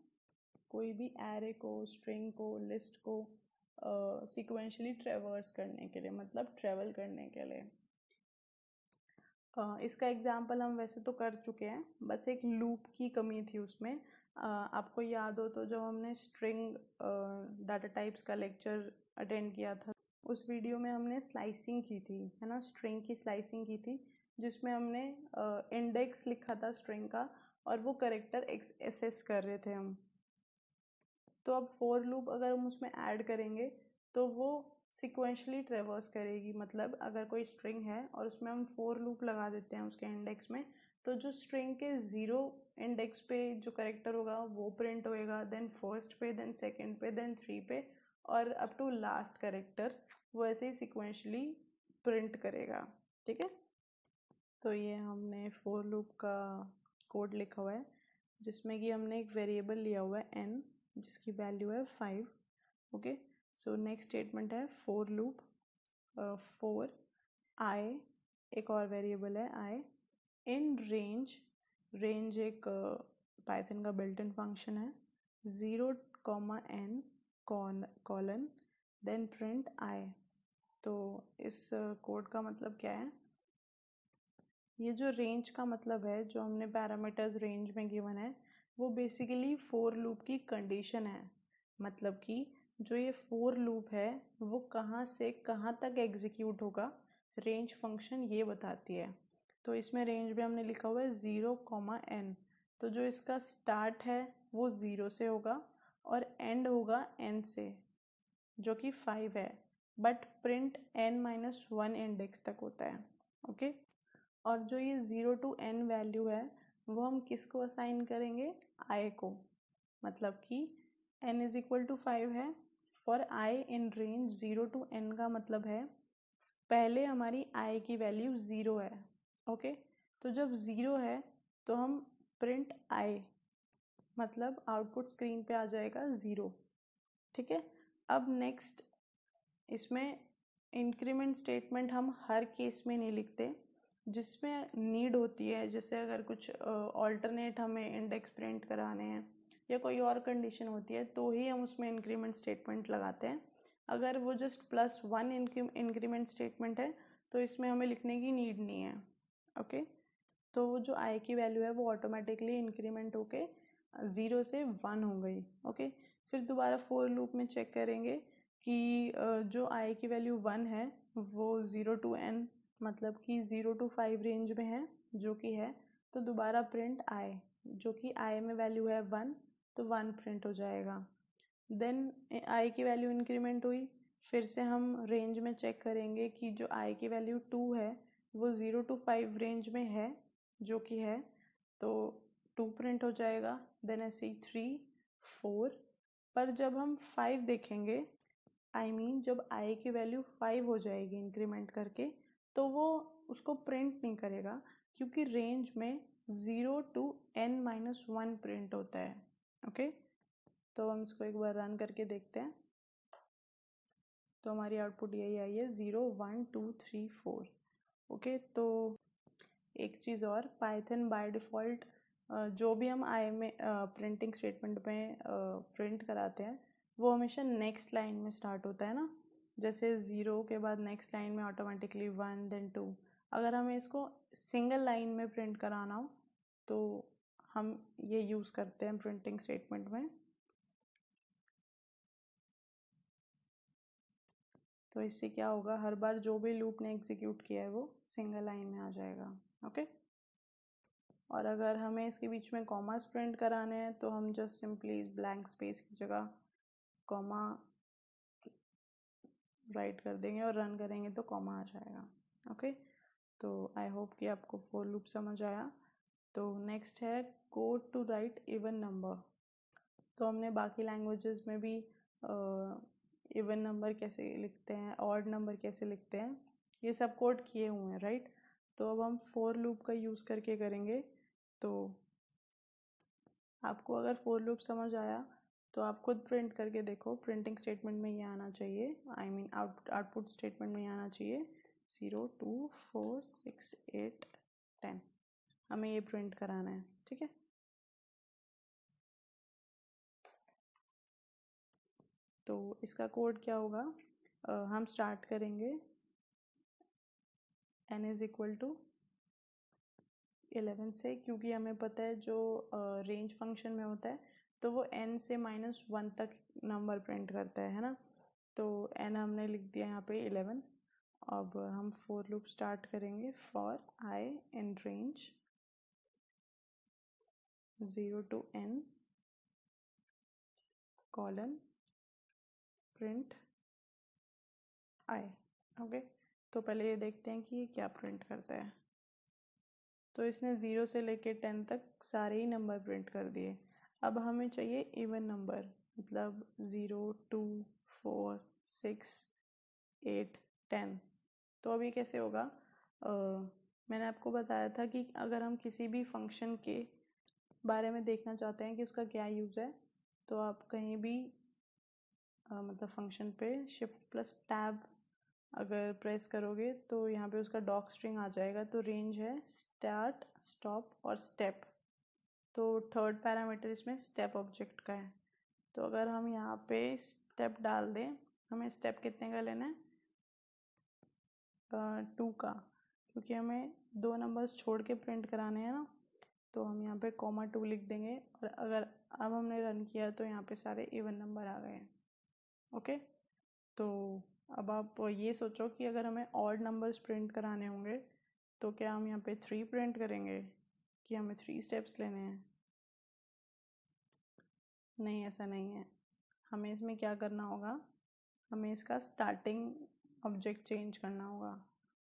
Speaker 1: कोई भी array को, string को, list को sequentially traverse करने के लिए, मतलब travel करने के लिए। इसका एग्जाम्पल हम वैसे तो कर चुके हैं, बस एक लूप की कमी थी उसमें। आपको याद हो तो जब हमने स्ट्रिंग डाटा टाइप्स का लेक्चर अटेंड किया था, उस वीडियो में हमने स्लाइसिंग की थी, है ना, स्ट्रिंग की स्लाइसिंग की थी, जिसमें हमने इंडेक्स लिखा था स्ट्रिंग का, और वो करेक्टर एसेस कर रहे थे हम। तो अब फॉर लूप अगर हम उसमें ऐड करेंगे तो वो सिक्वेंशली ट्रेवर्स करेगी, मतलब अगर कोई स्ट्रिंग है और उसमें हम फॉर लूप लगा देते हैं उसके इंडेक्स में, तो जो स्ट्रिंग के 0 इंडेक्स पे जो करेक्टर होगा वो प्रिंट होएगा, देन फर्स्ट पे, देन सेकंड पे, देन 3 पे, और अप टू लास्ट कैरेक्टर वो ऐसे ही सिक्वेंशली प्रिंट करेगा। ठीक है, तो ये हमने फोर लूप का कोड लिखा हुआ है जिसमें कि हमने एक वेरिएबल लिया हुआ है n जिसकी वैल्यू है 5। ओके, सो नेक्स्ट स्टेटमेंट है फोर लूप फोर आई, एक और वेरिएबल है आई, इन रेंज, रेंज एक पाइथन का बिल्ट इन फंक्शन है, 0, n colon then print I. तो इस कोड का मतलब क्या है? ये जो रेंज का मतलब है, जो हमने पैरामीटर्स रेंज में गिवन है, वो बेसिकली फोर लूप की कंडीशन है। मतलब कि जो ये फोर लूप है वो कहाँ से कहाँ तक एग्जीक्यूट होगा, रेंज फंक्शन ये बताती है। तो इसमें रेंज में हमने लिखा हुआ है 0, n। तो जो इसका स्टार्ट है वो 0 से होगा और एंड होगा n से, जो कि 5 है, बट प्रिंट n-1 इंडेक्स तक होता है। ओके, और जो ये 0 to n वैल्यू है वो हम किसको असाइन करेंगे? i को। मतलब कि n इज इक्वल टू 5 है, for i in range 0 to n का मतलब है पहले हमारी i की वैल्यू 0 है। ओके, तो जब 0 है तो हम प्रिंट i, मतलब आउटपुट स्क्रीन पे आ जाएगा 0। ठीक है, अब नेक्स्ट इसमें इंक्रीमेंट स्टेटमेंट हम हर केस में नहीं लिखते, जिसमें नीड होती है, जैसे अगर कुछ ऑल्टरनेट हमें इंडेक्स प्रिंट कराने हैं या कोई और कंडीशन होती है तो ही हम उसमें इंक्रीमेंट स्टेटमेंट लगाते हैं। अगर वो जस्ट +1 इंक्रीमेंट स्टेटमेंट है तो इसमें हमें लिखने की नीड नहीं है। ओके, तो वो जो आई की वैल्यू है वो ऑटोमेटिकली इंक्रीमेंट होके 0 से 1 हो गई। ओके, फिर दोबारा फोर लूप में चेक करेंगे कि जो आई की वैल्यू 1 है वो 0 to n, मतलब कि 0 to 5 रेंज में है, जो कि है, तो दोबारा प्रिंट आई, जो कि आई में वैल्यू है 1, तो 1 प्रिंट हो जाएगा। देन आई की वैल्यू इंक्रीमेंट हुई, फिर से हम रेंज में चेक करेंगे कि जो आई की वैल्यू 2 है वो 0 to 5 रेंज में है, जो कि है, तो 2 प्रिंट हो जाएगा। देन ऐसे ही 3, 4, पर जब हम 5 देखेंगे, जब आई की वैल्यू 5 हो जाएगी इंक्रीमेंट करके, तो वो उसको प्रिंट नहीं करेगा, क्योंकि रेंज में 0 to n-1 प्रिंट होता है। ओके, तो हम इसको एक बार रन करके देखते हैं। तो हमारी आउटपुट यही आई है 0, 1, 2, 3, 4। ओके, तो एक चीज़ और, पाइथन बाय डिफ़ॉल्ट जो भी हम आई में प्रिंटिंग स्टेटमेंट में प्रिंट कराते हैं वो हमेशा नेक्स्ट लाइन में स्टार्ट होता है ना। जैसे 0 के बाद नेक्स्ट लाइन में ऑटोमेटिकली 1 देन 2। अगर हमें इसको सिंगल लाइन में प्रिंट कराना हो तो हम ये यूज़ करते हैं प्रिंटिंग स्टेटमेंट में। तो इससे क्या होगा, हर बार जो भी लूप ने एग्जीक्यूट किया है वो सिंगल लाइन में आ जाएगा। ओके, और अगर हमें इसके बीच में कॉमास प्रिंट कराने हैं तो हम जस्ट सिंपली ब्लैंक स्पेस की जगह कॉमा राइट कर देंगे और रन करेंगे तो कॉमा आ जाएगा। ओके, तो आई होप कि आपको फोर लूप समझ आया। तो नेक्स्ट है code to write even number. तो हमने बाकी लैंग्वेजेस में भी इवन नंबर कैसे लिखते हैं, ऑड नंबर कैसे लिखते हैं, ये सब कोड किए हुए हैं, राइट। तो अब हम फोर लूप का यूज़ करके करेंगे। तो आपको अगर फोर लूप समझ आया तो आप खुद प्रिंट करके देखो, प्रिंटिंग स्टेटमेंट में ये आना चाहिए, आउटपुट स्टेटमेंट में आना चाहिए 0, 2, 4, 6, 8, 10। हमें ये प्रिंट कराना है। ठीक है, तो इसका कोड क्या होगा, हम स्टार्ट करेंगे n इज इक्वल टू 11 से, क्योंकि हमें पता है जो रेंज फंक्शन में होता है तो वो n से -1 तक नंबर प्रिंट करता है ना। तो n हमने लिख दिया यहाँ पे 11। अब हम फोर लूप स्टार्ट करेंगे, for i in range 0 to n colon print i। Okay, तो पहले ये देखते हैं कि ये क्या प्रिंट करता है। तो इसने 0 से लेके 10 तक सारे ही नंबर प्रिंट कर दिए। अब हमें चाहिए इवन नंबर, मतलब 0, 2, 4 6 8 10। तो अब ये कैसे होगा? मैंने आपको बताया था कि अगर हम किसी भी फंक्शन के बारे में देखना चाहते हैं कि उसका क्या यूज़ है, तो आप कहीं भी मतलब फंक्शन पे शिफ्ट प्लस टैब अगर प्रेस करोगे तो यहाँ पे उसका डॉक स्ट्रिंग आ जाएगा। तो रेंज है स्टार्ट, स्टॉप और स्टेप। तो थर्ड पैरामीटर इसमें स्टेप ऑब्जेक्ट का है। तो अगर हम यहाँ पे स्टेप डाल दें, हमें स्टेप कितने का लेना है? 2 का, क्योंकि हमें 2 नंबर्स छोड़ के प्रिंट कराने हैं ना। तो हम यहाँ पे कॉमा 2 लिख देंगे और अगर अब हमने रन किया तो यहाँ पे सारे इवन नंबर आ गए हैं। ओके, तो अब आप ये सोचो कि अगर हमें ऑड नंबर्स प्रिंट कराने होंगे तो क्या हम यहाँ पे 3 प्रिंट करेंगे कि हमें 3 स्टेप्स लेने हैं? नहीं, ऐसा नहीं है। हमें इसमें क्या करना होगा, हमें इसका स्टार्टिंग ऑब्जेक्ट चेंज करना होगा।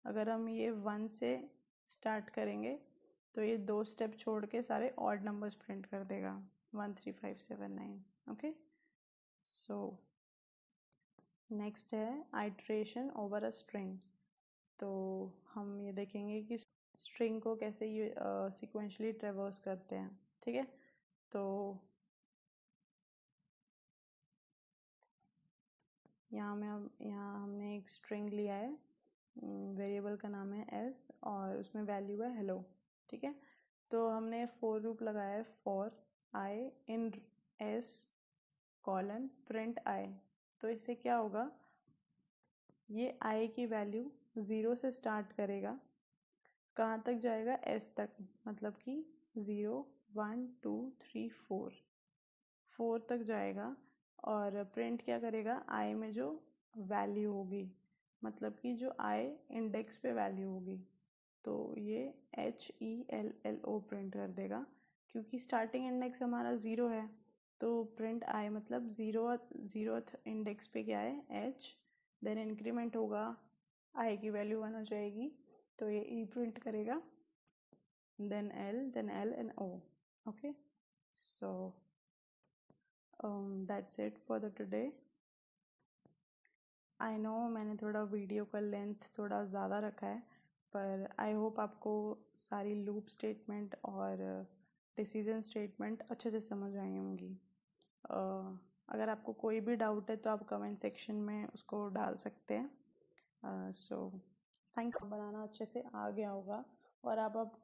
Speaker 1: अगर हम ये 1 से स्टार्ट करेंगे तो ये 2 स्टेप छोड़ के सारे ऑड नंबर्स प्रिंट कर देगा, 1 3 5 7 9। ओके, सो नेक्स्ट है आइट्रेशन ओवर अ स्ट्रिंग। तो हम ये देखेंगे कि स्ट्रिंग को कैसे ये सिक्वेंशली ट्रेवर्स करते हैं। ठीक है, तो यहाँ हमने एक स्ट्रिंग लिया है, वेरिएबल का नाम है s और उसमें वैल्यू है हेलो। ठीक है, तो हमने फॉर लूप लगाया है, for I in s colon print I. तो इससे क्या होगा, ये आई की वैल्यू 0 से स्टार्ट करेगा, कहाँ तक जाएगा? s तक, मतलब कि 0 1 2 3 4 तक जाएगा। और प्रिंट क्या करेगा? आई में जो वैल्यू होगी, मतलब कि जो आई इंडेक्स पे वैल्यू होगी, तो ये HELLO प्रिंट कर देगा। क्योंकि स्टार्टिंग इंडेक्स हमारा 0 है, तो प्रिंट आई मतलब ज़ीरोथ इंडेक्स पे क्या है? H, देन इंक्रीमेंट होगा, आई की वैल्यू 1 हो जाएगी, तो ये E प्रिंट करेगा, then L and O। Okay, so that's it for the today. I know मैंने थोड़ा वीडियो का लेंथ थोड़ा ज़्यादा रखा है, पर आई होप आपको सारी लूप स्टेटमेंट और डिसीजन स्टेटमेंट अच्छे से समझ आई होंगी। अगर आपको कोई भी डाउट है तो आप कमेंट सेक्शन में उसको डाल सकते हैं। So thank you. बनाना अच्छे से आ गया होगा और आप अब